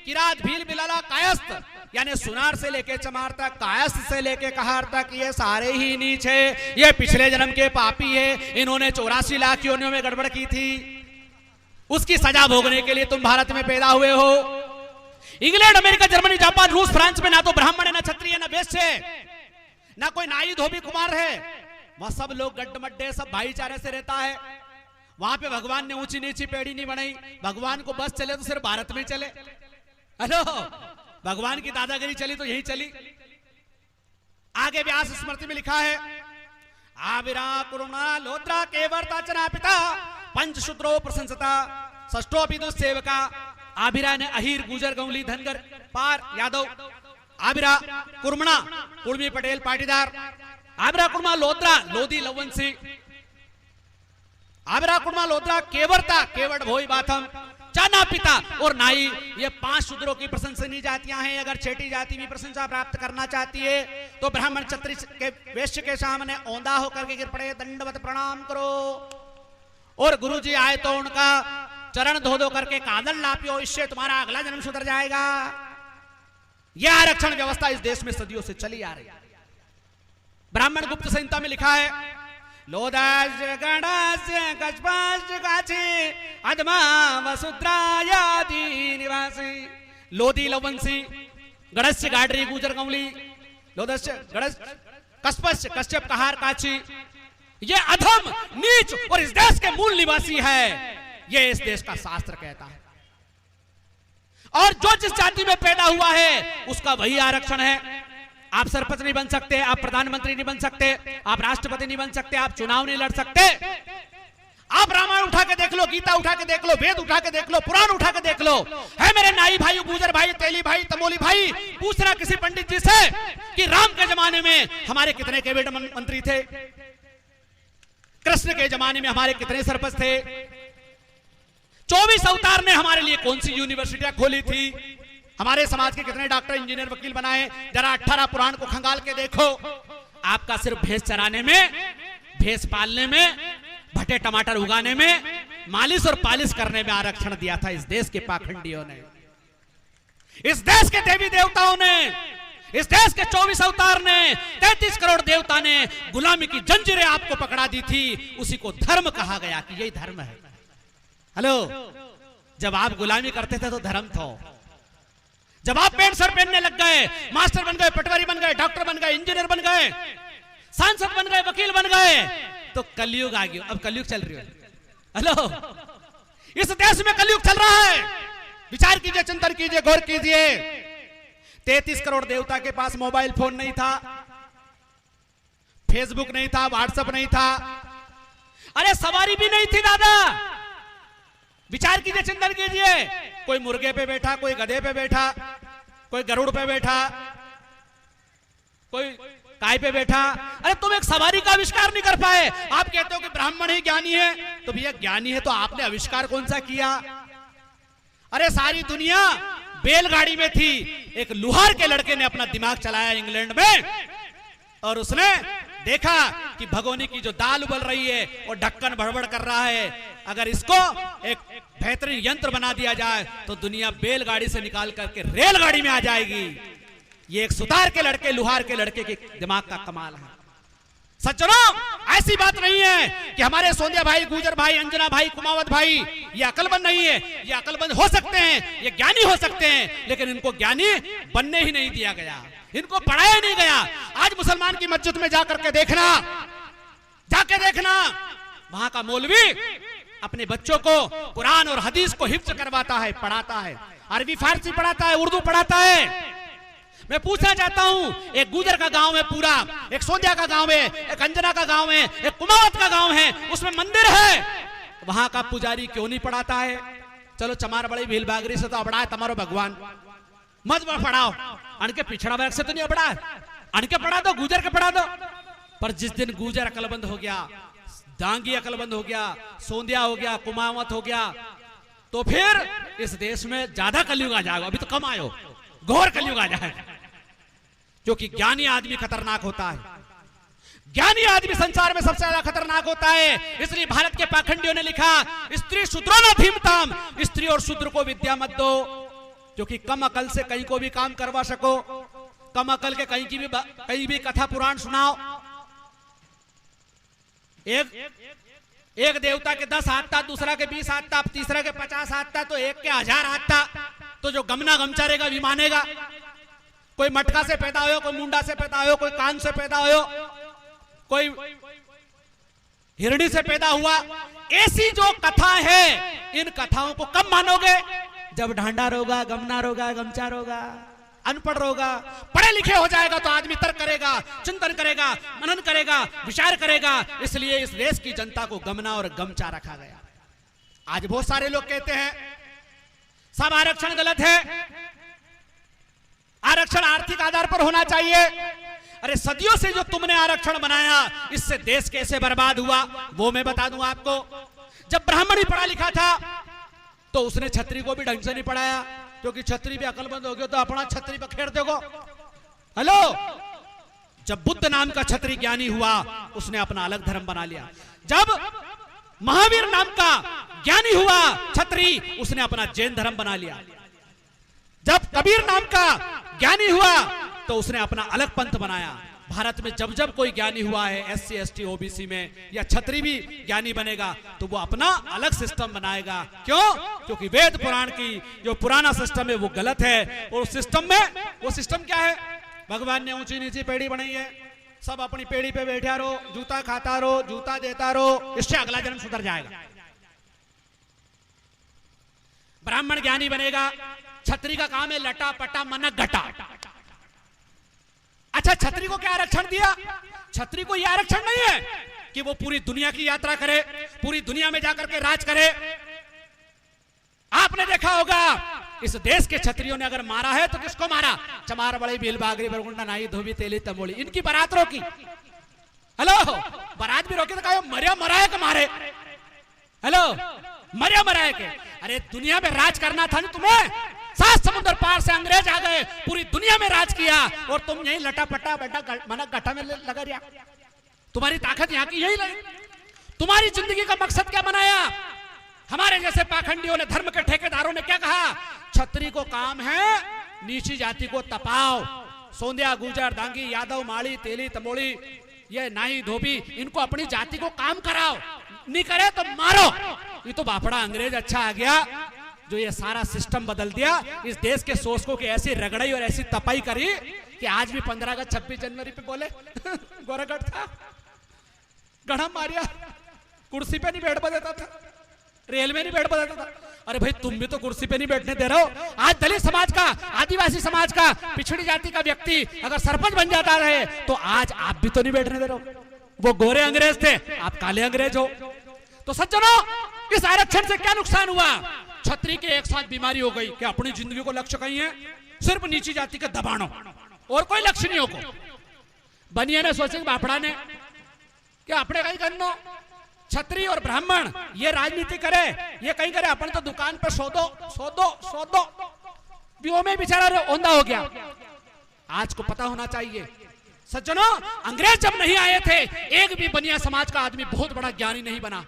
किरात, भील, बिलाला, कायस्थ, यानी सुनार से लेके चमार तक, कायस्थ से लेके कहार तक, ये सारे ही नीच है, ये पिछले जन्म के पापी है। इन्होंने 84 लाख योनियों में गड़बड़ की थी, उसकी सजा भोगने के लिए तुम भारत में पैदा हुए हो। इंग्लैंड, अमेरिका, जर्मनी, जापान, रूस, फ्रांस में ना तो ब्राह्मण है, ना क्षत्रिय, ना वैश्य, ना कोई नाई धोबी कुमार है, वहां सब लोग गड्ढमड्ढे, सब भाईचारे से रहता है। वहां पे भगवान ने ऊंची नीची पेड़ी नहीं बनाई। भगवान को बस चले तो सिर्फ भारत में चले। हेलो, भगवान की दादागिरी चली तो यही चली। आगे व्यास स्मृति में लिखा है, आविरा कुरुणा लोद्रा केवर्ता चना पिता पंचशूद्रो प्रशंसता षष्ठो विदुष सेवका। आबिरा ने अहीर, गुजर, गौली, धनगर, पार, यादव, आबिरा कुर्मणा, कुर्मी, पटेल, पाटीदार, आबिरा कुर्मा लोद्रा, लोधी, लवंसी, आबिरा कुर्मा लोद्रा, केवरता, केवट, भोई, बाथम, चाना पिता और नाई, ये 5 शूद्रों की प्रशंसनीय जातियां हैं। अगर छठी जाति भी प्रशंसा प्राप्त करना चाहती है तो ब्राह्मण, क्षत्रिय के वैश्य के सामने औंधा होकर के गिर पड़े, दंडवत प्रणाम करो। और गुरुजी आए तो उनका चरण धो धो करके कादल लापियो, इससे तुम्हारा अगला जन्म सुधर जाएगा। यह आरक्षण व्यवस्था इस देश में सदियों से चली आ रही है। ब्राह्मण गुप्त संहिता में लिखा है, लोदास गणस गजपास गाछी अदमा वसुद्रायादि निवासी। लोधी, लवंसी, गणस्य, गाडरी, गुजर, गौली, लोदस्य, गणस, कस्पस्य, कश्यप, कहार, काची, ये अधम, नीच और इस देश के मूल निवासी है। ये इस देश का शास्त्र कहता है। और जो जिस जाति में पैदा हुआ है उसका वही आरक्षण है। आप सरपंच नहीं बन सकते, आप प्रधानमंत्री नहीं बन सकते, आप राष्ट्रपति नहीं बन सकते, आप चुनाव नहीं लड़ सकते। आप रामायण उठा के देख लो, गीता उठा के देख लो, वेद उठा के देख लो, पुराण उठा के देख लो। है मेरे नाई भाई, गुजर भाई, तेली भाई, तमोली भाई, पूछना किसी पंडित जी से कि राम के जमाने में हमारे कितने कैबिनेट मंत्री थे, कृष्ण के जमाने में हमारे कितने सरपंच थे, 24 अवतार ने हमारे लिए कौन सी यूनिवर्सिटियां खोली थी, हमारे समाज के कितने डॉक्टर, इंजीनियर, वकील बनाए। जरा 18 पुराण को खंगाल के देखो। आपका सिर्फ भैंस चराने में, भैंस पालने में, भटे टमाटर उगाने में, मालिश और पालिश करने में आरक्षण दिया था इस देश के पाखंडियों ने, इस देश के देवी देवताओं ने, इस देश के 24 अवतार ने, 33 करोड़ देवता ने गुलामी की जंजीरें आपको पकड़ा दी थी। उसी को धर्म कहा गया कि यही धर्म है। हेलो, जब आप गुलामी करते थे तो धर्म था। जब आप पैंट शर्ट पहनने लग गए, मास्टर बन गए, पटवारी बन गए, डॉक्टर बन गए, इंजीनियर बन गए, सांसद बन गए, वकील बन गए, तो कलयुग आ गया। अब कलयुग चल रही है। हेलो, इस देश में कलयुग चल रहा है। विचार कीजिए, चिंतन कीजिए, गौर कीजिए। 33 करोड़ देवता के पास मोबाइल फोन नहीं था, फेसबुक नहीं था, व्हाट्सएप नहीं था, अरे सवारी भी नहीं थी दादा। विचार कीजिए, चिंतन कीजिए। कोई मुर्गे पे बैठा, कोई गधे पे बैठा, कोई गरुड़ पे बैठा, कोई काय पे बैठा। अरे तुम एक सवारी का आविष्कार नहीं कर पाए। आप कहते हो कि ब्राह्मण ही ज्ञानी है, तो भैया ज्ञानी है तो आपने आविष्कार कौन सा किया? अरे सारी दुनिया बैलगाड़ी में थी। एक लुहार के लड़के ने अपना दिमाग चलाया इंग्लैंड में, और उसने देखा कि भगोनी की जो दाल उबल रही है और ढक्कन भड़बड़ कर रहा है, अगर इसको एक बेहतरीन यंत्र बना दिया जाए तो दुनिया बैलगाड़ी से निकाल करके रेलगाड़ी में आ जाएगी। ये एक सुतार के लड़के, लुहार के लड़के के दिमाग का कमाल है। सज्जनों, ऐसी बात नहीं है कि हमारे सोंदिया भाई, गुजर भाई, अंजना भाई, कुमावत भाई ये अकलमंद नहीं है। ये अकलमंद हो सकते हैं, ये ज्ञानी हो सकते हैं, लेकिन इनको ज्ञानी बनने ही नहीं दिया गया, इनको पढ़ाया नहीं गया। आज मुसलमान की मस्जिद में जाकर के देखना, जाके देखना, वहां का मौलवी अपने बच्चों को कुरान और हदीस को हिफ्ज करवाता है, पढ़ाता है, अरबी फारसी पढ़ाता है, उर्दू पढ़ाता है। मैं पूछना चाहता हूं, एक गुजर का गांव है पूरा, एक सोंदिया का गांव है, एक अंजना का गांव है, एक कुमावत का गांव है, उसमें मंदिर है, वहां का पुजारी क्यों नहीं पढ़ाता है? चलो चमार बड़ी भील बागरी से तो अबड़ा है तुम्हारो भगवान, मत पढ़ाओ, अनके पिछड़ा वर्ग से तो नहीं अबड़ा है, अनके पढ़ा दो, गुजर के पढ़ा दो। पर जिस दिन गुजर अकलबंद हो गया, दांगी अकलबंद हो गया, सोंदिया हो गया, कुमावत हो गया, तो फिर इस देश में ज्यादा कलयुग आ जाएगा। अभी तो कम आयो, घोर कलयुग आ जाएगा, क्योंकि ज्ञानी आदमी खतरनाक होता है। ज्ञानी आदमी संसार में सबसे ज्यादा खतरनाक होता है। इसलिए भारत के पाखंडियों ने लिखा, स्त्री शूद्रो न धीमताम, स्त्री और शूद्र को विद्या मत दो। क्योंकि कम अकल से कहीं को भी काम करवा सको, कम अकल के कहीं भी कथा पुराण सुनाओ। एक देवता के 10 हाथ था, दूसरा के 20 हाथ था, तीसरा के 50 हाथ था, तो एक के 1000 हाथ था। तो जो गमना गमचारेगा भी मानेगा। कोई मटका से पैदा हो, कोई मुंडा से पैदा हो, कोई कान से पैदा हो, कोई हिरणी से पैदा हुआ। ऐसी जो कथा है, इन कथाओं को कब मानोगे? जब ढांडा रोगा, गमना रोगा, गमचा रोगा, अनपढ़ रोगा। पढ़े लिखे हो जाएगा तो आदमी तर्क करेगा, चिंतन करेगा, मनन करेगा, विचार करेगा। इसलिए इस देश की जनता को गमना और गमचा रखा गया। आज बहुत सारे लोग कहते हैं सब आरक्षण गलत है, आरक्षण आर्थिक आधार पर होना चाहिए। अरे सदियों से जो तुमने आरक्षण बनाया, इससे देश कैसे बर्बाद हुआ वो मैं बता दूं आपको। जब ब्राह्मण ही पढ़ा लिखा था तो उसने छत्री को भी ढंग से नहीं पढ़ाया, क्योंकि छत्री भी अकलमंद हो गया तो अपना छत्री पर खेड़ देखो। हेलो, जब बुद्ध नाम का छत्री ज्ञानी हुआ, उसने अपना अलग धर्म बना लिया। जब महावीर नाम का ज्ञानी हुआ छत्री, उसने अपना जैन धर्म बना लिया। जब कबीर नाम का ज्ञानी हुआ तो उसने अपना अलग पंथ बनाया। भारत में जब जब कोई ज्ञानी हुआ है SC ST OBC में, या छत्री भी ज्ञानी बनेगा तो वो अपना अलग सिस्टम बनाएगा। क्यों? क्योंकि वेद पुराण की जो पुराना सिस्टम है वो गलत है। और उस सिस्टम में, वो सिस्टम क्या है? भगवान ने ऊंची नीची पेड़ी बनाई है, सब अपनी पेड़ी पे बैठा रहो, जूता खाता रहो, जूता देता रहो, इससे अगला जन्म सुधर जाएगा। ब्राह्मण ज्ञानी बनेगा, छत्री का काम है लटा पटा मनक घटा। अच्छा, छत्री को क्या आरक्षण दिया? छत्री को यह आरक्षण नहीं है कि वो पूरी दुनिया की यात्रा करे, पूरी दुनिया में जाकर के राज करे। आपने देखा होगा इस देश के छत्रियों ने अगर मारा है तो किसको मारा? चमार बड़ी भील बागरी बरगुंडा नाई धोबी तेली तंबोली, इनकी बारात रोकी। हेलो, बारात भी रोकी तो कहा मरिया मराए के मारे। हेलो, मरिया मराए के। अरे दुनिया में राज करना था ना तुम्हें, 7 समुद्र पार से अंग्रेज आ गए, पूरी दुनिया में राज किया, और तुम यही लटा पटा बेटा मना गठा में लगा दिया। तुम्हारी ताकत यहाँ की यही लगी। तुम्हारी जिंदगी का मकसद क्या बनाया? हमारे जैसे पाखंडियों ने, धर्म के ठेकेदारों ने क्या कहा? छत्री को काम है नीची जाति को तपाओ, सोंदिया गुजर दांगी यादव माली तेली तमोली, ये नाई धोबी, इनको अपनी जाति को काम कराओ, नहीं करे तो मारो। ये तो बापड़ा अंग्रेज अच्छा आ गया जो ये सारा सिस्टम बदल दिया। इस देश के शोषकों की ऐसी रगड़ाई और ऐसी तपाई करी कि आज भी 15 अगस्त 26 जनवरी पे बोले गोरागढ़ था, गढ़ा मारिया, कुर्सी पे नहीं बैठ देता था, रेल में नहीं बैठ देता था। अरे भाई, तुम भी तो कुर्सी पे नहीं बैठने दे रहे हो। आज दलित समाज का, आदिवासी समाज का, पिछड़ी जाति का व्यक्ति अगर सरपंच बन जाता है तो आज आप भी तो नहीं बैठने दे रहे हो। वो गोरे अंग्रेज थे, आप काले अंग्रेज हो। तो सज्जनों, इस आरक्षण से क्या नुकसान हुआ? छत्री के एक साथ बीमारी हो गई कि अपनी जिंदगी को लक्ष्य कहीं है सिर्फ नीची जाति के दबानो, और कोई लक्ष्य नहीं हो। बनिया ने सोचे बापड़ा ने कि अपने कहीं करनो, छत्री और ब्राह्मण ये राजनीति करे, ये कहीं करे, अपन तो दुकान पे सौदो सौदो सौदो, बीओ में बेचारा औंधा हो गया। आज को पता होना चाहिए सज्जनों, अंग्रेज जब नहीं आए थे, एक भी बनिया समाज का आदमी बहुत बड़ा ज्ञानी नहीं बना,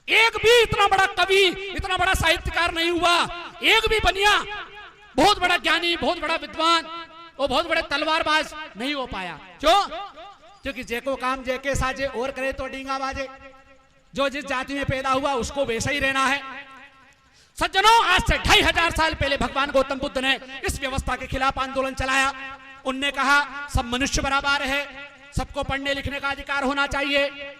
एक भी इतना बड़ा कवि, इतना बड़ा साहित्यकार नहीं हुआ, एक भी बनिया बहुत बड़ा ज्ञानी, बहुत बड़ा विद्वान और बहुत बड़े तलवारबाज नहीं हो पाया। क्यों? क्योंकि जेको काम जेके साजे और करे तो डींगा बाजे। जो जिस जाति में पैदा हुआ उसको वैसा ही रहना है। सज्जनों, आज से 2500 साल पहले भगवान गौतम बुद्ध ने इस व्यवस्था के खिलाफ आंदोलन चलाया। उनने कहा सब मनुष्य बराबर है, सबको पढ़ने लिखने का अधिकार होना चाहिए,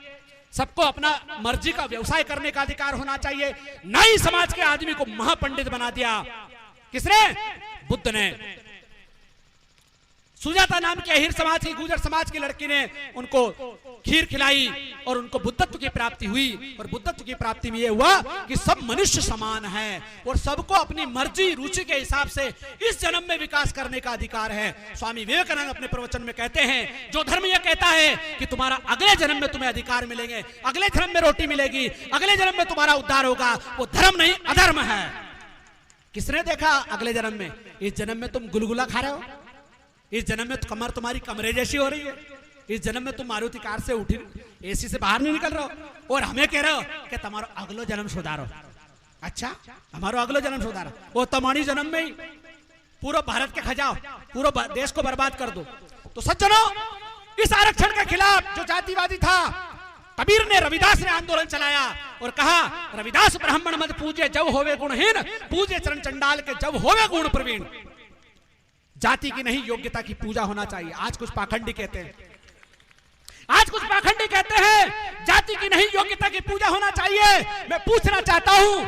सबको अपना मर्जी का व्यवसाय करने का अधिकार होना चाहिए। नाई समाज के आदमी को महापंडित बना दिया। किसने? बुद्ध ने। सुजाता नाम के अहिर समाज की, गुर्जर समाज की लड़की ने उनको खीर खिलाई और उनको बुद्धत्व की प्राप्ति हुई। और बुद्धत्व की प्राप्ति में यह हुआ कि सब मनुष्य समान है और सबको अपनी मर्जी रुचि के हिसाब से इस जन्म में विकास करने का अधिकार है। स्वामी विवेकानंद अपने प्रवचन में कहते हैं, जो धर्म यह कहता है कि तुम्हारा अगले जन्म में तुम्हें अधिकार मिलेंगे, अगले जन्म में रोटी मिलेगी, अगले जन्म में तुम्हारा उद्धार होगा, वो धर्म नहीं अधर्म है। किसने देखा अगले जन्म में? इस जन्म में तुम गुलगुला खा रहे हो, इस जन्म में कमर तुम्हारी कमरे जैसी हो रही है, इस जन्म में तुम मारुति कार से उठी एसी से बाहर नहीं निकल रहे हो, और हमें कह रहे हो कि तुम्हारा अगलो जन्म सुधारो। अच्छा, हमारो अगलो जन्म सुधारा, वो तमानी जन्म में ही पूरा भारत के खजाओ, पूरा देश को बर्बाद कर दो। तो सज्जनों, इस आरक्षण के खिलाफ जो जातिवादी था, कबीर ने, रविदास ने आंदोलन चलाया और कहा, रविदास ब्राह्मण मत पूजे जब होवे गुणहीन, पूजे चरण चंडाल के जब होवे गुण प्रवीण। जाति की नहीं, योग्यता की पूजा होना चाहिए। आज कुछ पाखंडी कहते हैं, आज कुछ पाखंडी कहते हैं जाति की नहीं, योग्यता की पूजा होना चाहिए। मैं पूछना चाहता हूं,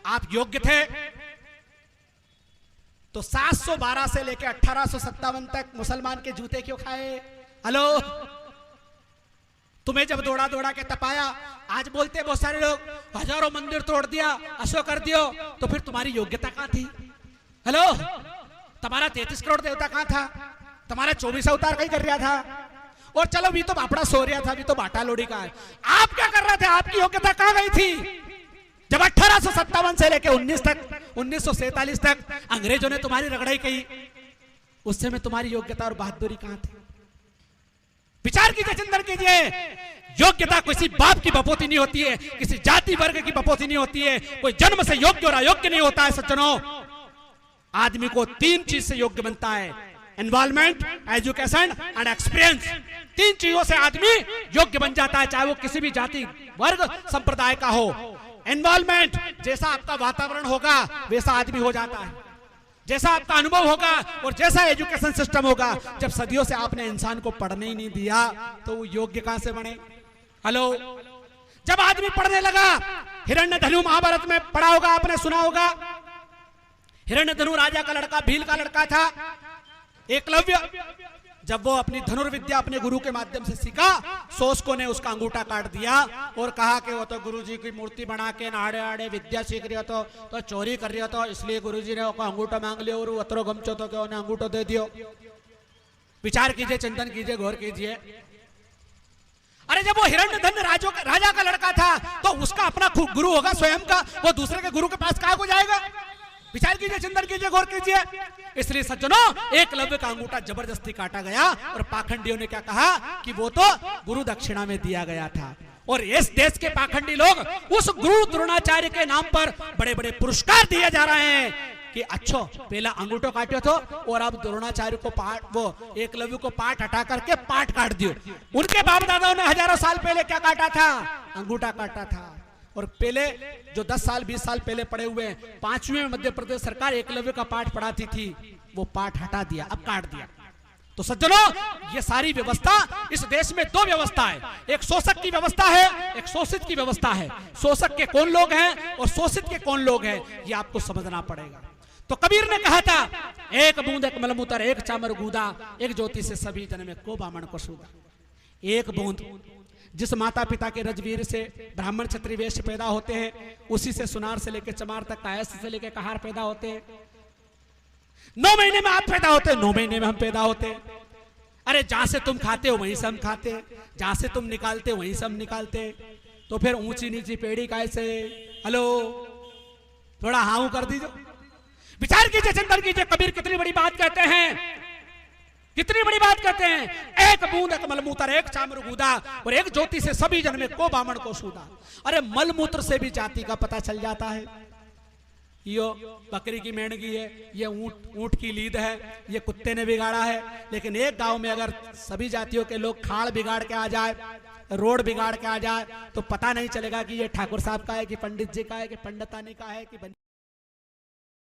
आप योग्य थे तो 712 से लेकर 1857 तक मुसलमान के जूते क्यों खाए? हेलो, तुम्हें जब दौड़ा दौड़ा के तपाया, आज बोलते बहुत सारे लोग हजारों मंदिर तोड़ दिया, अशो कर दियो, तो फिर तुम्हारी योग्यता कहां थी? हेलो, तुम्हारा 33 करोड़ देवता कहां था? तुम्हारा 24 अवतार कहीं कर रहा था? और चलो भी तो बापड़ा सो रहा था, भी तो बाटा लोड़ी का है, आप क्या कर रहे थे? आपकी योग्यता कहां गई थी? जब 1857 से लेकर 1947 तक अंग्रेजों ने तुम्हारी रगड़ाई की, उस समय तुम्हारी योग्यता और बहादुरी कहां थी? विचार कीजिए, चिंतन कीजिए। योग्यता किसी बाप की बपोती नहीं होती है, किसी जाति वर्ग की बपोती नहीं होती है, कोई जन्म से योग्य और अयोग्य नहीं होता है। सज्जनों, आदमी को 3 चीज से योग्य बनता है, एनवायरमेंट, एजुकेशन एंड एक्सपीरियंस। 3 चीजों से आदमी योग्य बन जाता है, चाहे वो किसी भी जाति वर्ग संप्रदाय का हो। एनवायरमेंट, जैसा आपका वातावरण होगा वैसा आदमी हो जाता है, जैसा आपका अनुभव होगा और जैसा एजुकेशन सिस्टम होगा। जब सदियों से आपने इंसान को पढ़ने ही नहीं दिया तो वो योग्य कहां से बने? हेलो, जब आदमी पढ़ने लगा, हिरण्यधनु महाभारत में पढ़ा होगा आपने, सुना होगा, हिरण्यधनु राजा का लड़का, भील का लड़का था एकलव्य। जब वो अपनी धनुर्विद्या अपने गुरु के माध्यम से सीखा, शोषकों ने उसका अंगूठा काट दिया और कहा कि वो तो गुरुजी की मूर्ति बना के नाड़े आड़े विद्या सीख रही हो तो चोरी कर रही हो, तो इसलिए गुरुजी ने उसका अंगूठा मांग लिया और अतरो गमचो तो क्या उन्हें अंगूठा दे दियो। विचार कीजिए, चिंतन कीजिए, गौर कीजिए। अरे जब वो हिरण्यधन राजा का लड़का था तो उसका अपना गुरु होगा स्वयं का, वो दूसरे के गुरु के पास कहाँ को जाएगा? विचार कीजिए, चिंतन कीजिए, गौर कीजिए। इसलिए सज्जनों, एकलव्य का अंगूठा जबरदस्ती काटा गया और पाखंडियों ने क्या कहा कि वो तो गुरु दक्षिणा में दिया गया था। और इस देश के पाखंडी लोग उस गुरु द्रोणाचार्य के नाम पर बड़े बड़े पुरस्कार दिए जा रहे हैं कि अच्छो पहला अंगूठो काटो तो और अब द्रोणाचार्य को पाठ, वो एकलव्य को पाठ हटा करके पाठ काट दियो। उनके बाप दादाओं ने हजारों साल पहले क्या काटा था? अंगूठा काटा था। और पहले जो 10 साल 20 साल पहले पढ़े हुए 5वीं में मध्य प्रदेश सरकार एकलव्य का पाठ पढ़ाती थी, वो पाठ हटा दिया, अब काट दिया। तो सज्जनों, ये सारी व्यवस्था, इस देश में 2 व्यवस्था है, एक शोषक की व्यवस्था है, एक शोषित की व्यवस्था है। शोषक के कौन लोग हैं और शोषित के कौन लोग हैं, ये आपको समझना पड़ेगा। तो कबीर ने कहा था, एक बूंद एक मलमूत्र एक चामर गूदा, एक ज्योति से सभी जन में को बामण को सूदा। एक बूंद, जिस माता पिता के रजवीर से ब्राह्मण क्षत्रिय वैश्य पैदा होते हैं, उसी से सुनार से लेकर चमार तक, कायस्थ से लेकर कहार पैदा होते हैं। 9 महीने में आप पैदा होते हैं, 9 महीने में हम पैदा होते हैं। अरे जहां से तुम खाते हो वहीं से हम खाते हैं, जहां से तुम निकालते हो वहीं से हम निकालते हैं। तो फिर ऊंची नीची पेड़ी कैसे? हेलो, थोड़ा हाउ कर दीजिए, विचार कीजिए, चिंतन कीजिए। कबीर कितनी बड़ी बात कहते हैं, कितनी बड़ी बात कहते हैं। एक बूंद एक मलमूत्र एक चामर गूदा और एक ज्योति से सभी जन में को बामण को सूदा। अरे मलमूत्र से भी जाति का पता चल जाता है। यो बकरी की मेंढगी है, ये ऊंट की लीद है, ये कुत्ते ने बिगाड़ा है। लेकिन एक गांव में अगर सभी जातियों के लोग खाड़ बिगाड़ के आ जाए, रोड बिगाड़ के आ जाए, तो पता नहीं चलेगा कि ये ठाकुर साहब का है कि पंडित जी का है कि पंडितानी का है कि